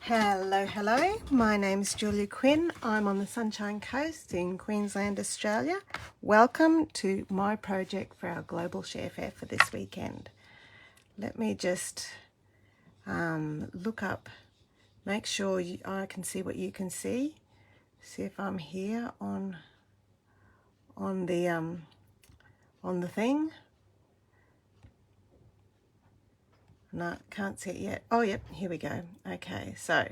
Hello, hello. My name's Julia Quinn. I'm on the Sunshine Coast in Queensland, Australia. Welcome to my project for our Global Share Fair for this weekend. Let me just look up, make sure I can see what you can see. See if I'm here on the thing. No, can't see it yet. Oh, yep, here we go. Okay, so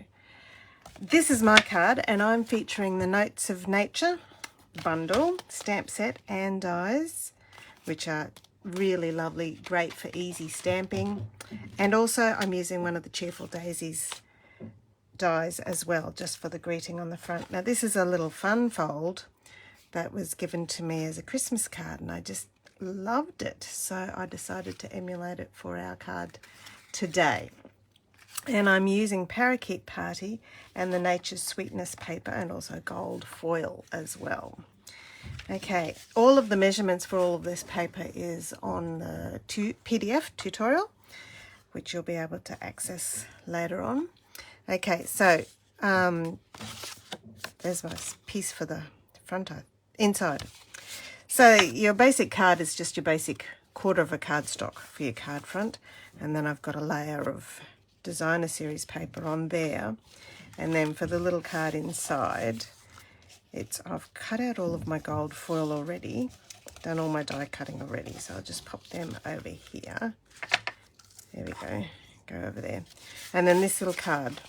this is my card, and I'm featuring the Notes of Nature bundle, stamp set and dies, which are really lovely, great for easy stamping. And also I'm using one of the Cheerful Daisies dies as well, just for the greeting on the front. Now this is a little fun fold that was given to me as a Christmas card, and I just loved it, so I decided to emulate it for our card today. And I'm using Parakeet Party and the Nature's Sweetness paper, and also gold foil as well. Okay, all of the measurements for all of this paper is on the PDF tutorial, which you'll be able to access later on. Okay, so there's my piece for the front inside. So your basic card is just your basic quarter of a cardstock for your card front, and then I've got a layer of designer series paper on there. And then for the little card inside, I've cut out all of my gold foil already, done all my die cutting already, so I'll just pop them over here. There we go over there. And then this little card,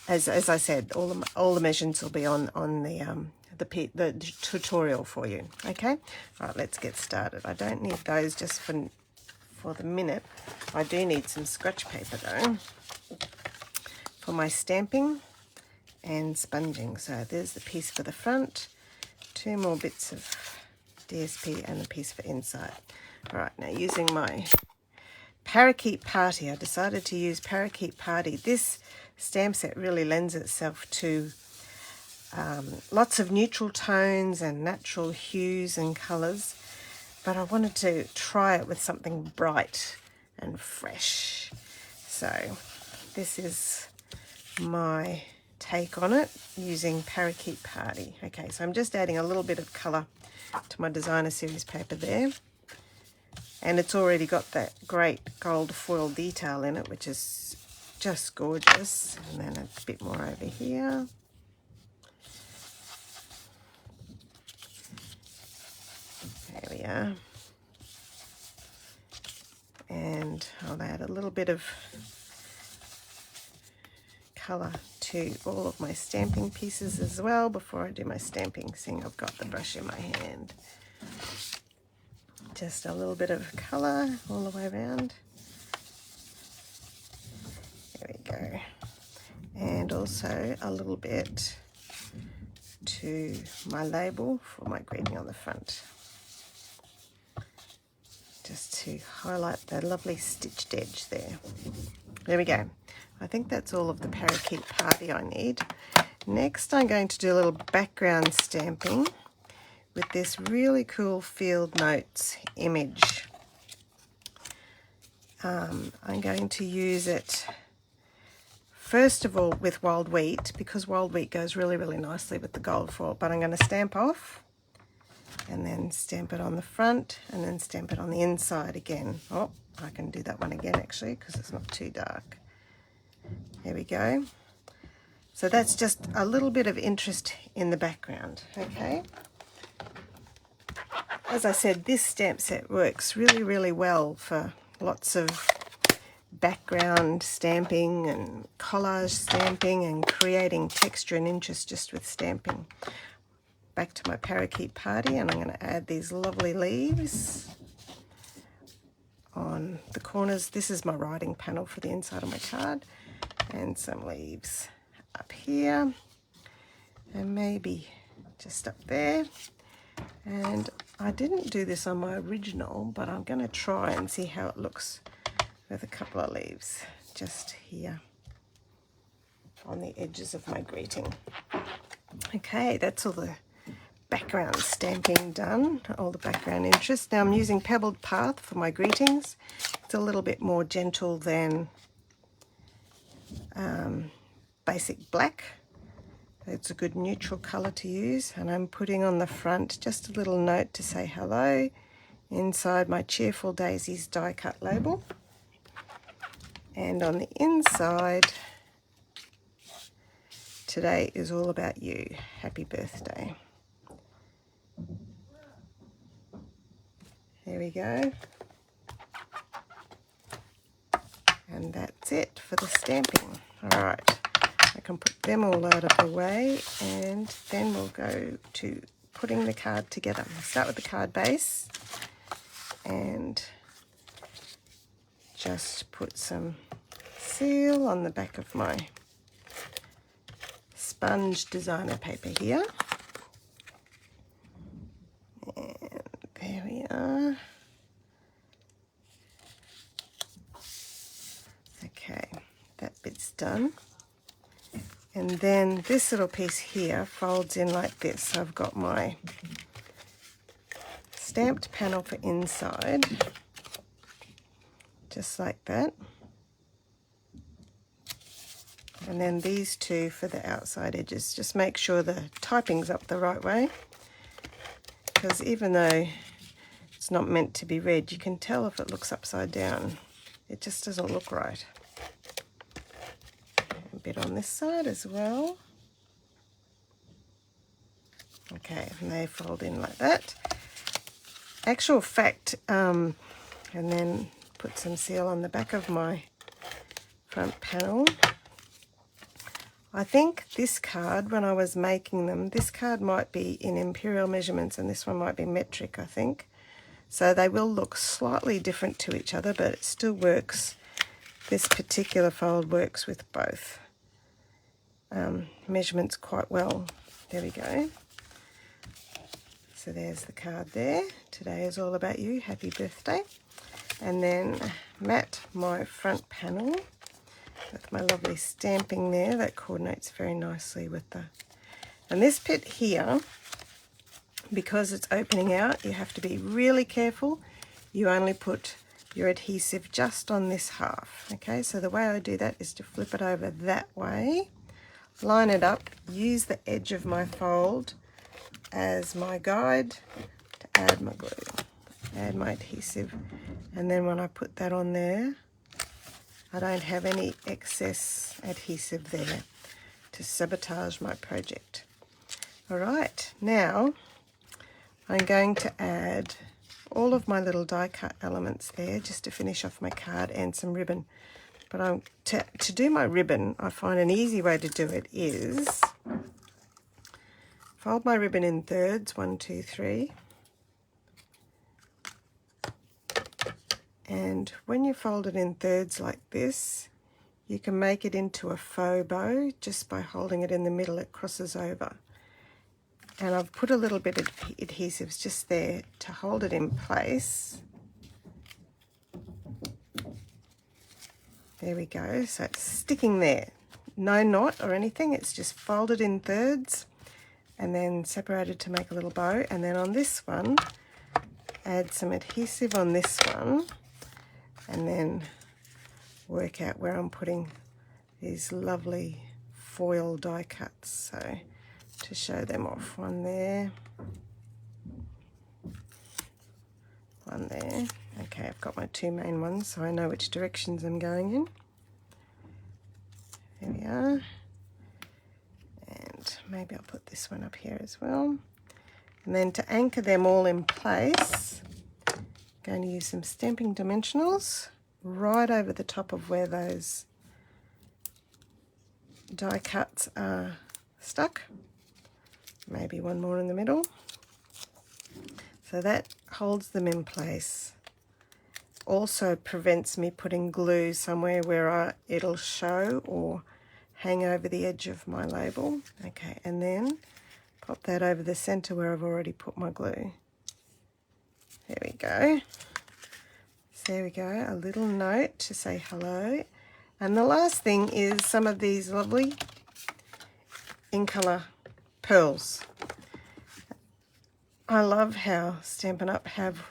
as I said, all the measurements will be on the tutorial for you. Okay, all right, let's get started. I don't need those just for the minute. I do need some scratch paper though for my stamping and sponging. So there's the piece for the front, two more bits of DSP and a piece for inside. All right, now using my Parakeet Party, I decided to use Parakeet Party. This stamp set really lends itself to lots of neutral tones and natural hues and colours, but I wanted to try it with something bright and fresh. So this is my take on it using Parakeet Party. Okay, so I'm just adding a little bit of colour to my designer series paper there, and it's already got that great gold foil detail in it, which is just gorgeous. And then a bit more over here. There we are. And I'll add a little bit of colour to all of my stamping pieces as well before I do my stamping, seeing I've got the brush in my hand. Just a little bit of colour all the way around. There we go. And also a little bit to my label for my greeting on the front, just to highlight the lovely stitched edge there. There we go. I think that's all of the Parakeet Party I need. Next, I'm going to do a little background stamping with this really cool Field Notes image. I'm going to use it first of all with wild wheat, because wild wheat goes really, really nicely with the gold foil, but I'm going to stamp off and then stamp it on the front and then stamp it on the inside again. Oh, I can do that one again actually because it's not too dark. There we go. So that's just a little bit of interest in the background. Okay. As I said, this stamp set works really, really well for lots of background stamping and collage stamping and creating texture and interest just with stamping. Back to my Parakeet Party, and I'm going to add these lovely leaves on the corners. This is my writing panel for the inside of my card, and some leaves up here and maybe just up there. And I didn't do this on my original, but I'm going to try and see how it looks with a couple of leaves just here on the edges of my greeting. Okay, that's all the background stamping done, all the background interest. Now I'm using Pebbled Path for my greetings. It's a little bit more gentle than basic black. It's a good neutral colour to use, and I'm putting on the front just a little note to say hello inside my Cheerful Daisies die cut label. And on the inside, today is all about you. Happy birthday. There we go. And that's it for the stamping. All right, I can put them all out of the way, and then we'll go to putting the card together. I'll start with the card base and just put some seal on the back of my sponge designer paper here. And there we are. Okay, that bit's done. And then this little piece here folds in like this. So I've got my stamped panel for inside, just like that. And then these two for the outside edges. Just make sure the typing's up the right way, because even though it's not meant to be read, you can tell if it looks upside down. It just doesn't look right. A bit on this side as well. Okay, and they fold in like that. Actual fact, and then put some seal on the back of my front panel. I think this card, when I was making them, this card might be in imperial measurements and this one might be metric, I think. So they will look slightly different to each other, but it still works. This particular fold works with both measurements quite well. There we go. So there's the card there. Today is all about you. Happy birthday. And then mat my front panel with my lovely stamping there. That coordinates very nicely with the... And this bit here, because it's opening out, you have to be really careful. You only put your adhesive just on this half. Okay, so the way I do that is to flip it over that way, line it up, use the edge of my fold as my guide to add my glue, add my adhesive, and then when I put that on there, I don't have any excess adhesive there to sabotage my project. All right, now I'm going to add all of my little die cut elements there just to finish off my card and some ribbon. But to do my ribbon, I find an easy way to do it is fold my ribbon in thirds, 1, 2, 3. And when you fold it in thirds like this, you can make it into a faux bow just by holding it in the middle. It crosses over. And I've put a little bit of adhesives just there to hold it in place. There we go. So it's sticking there. No knot or anything. It's just folded in thirds and then separated to make a little bow. And then on this one, add some adhesive on this one. And then work out where I'm putting these lovely foil die cuts. So to show them off, one there, one there. Okay, I've got my two main ones, so I know which directions I'm going in. There we are. And maybe I'll put this one up here as well. And then to anchor them all in place, I'm going to use some stamping dimensionals right over the top of where those die cuts are stuck. Maybe one more in the middle. So that holds them in place. Also prevents me putting glue somewhere where it'll show or hang over the edge of my label. Okay, and then pop that over the center where I've already put my glue. There we go. So there we go, a little note to say hello. And the last thing is some of these lovely in color pearls. I love how Stampin' Up have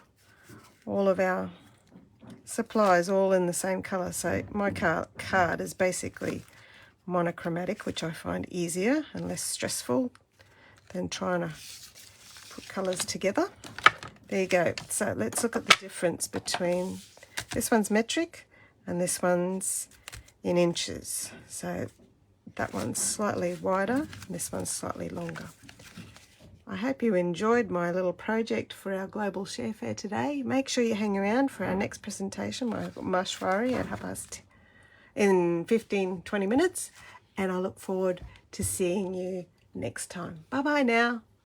all of our supplies all in the same color. So my card is basically monochromatic, which I find easier and less stressful than trying to put colours together. There you go. So let's look at the difference between this one's metric and this one's in inches. So that one's slightly wider and this one's slightly longer. I hope you enjoyed my little project for our Global Share Fair today. Make sure you hang around for our next presentation, my mashwari at 15-20 minutes, and I look forward to seeing you next time. Bye bye now.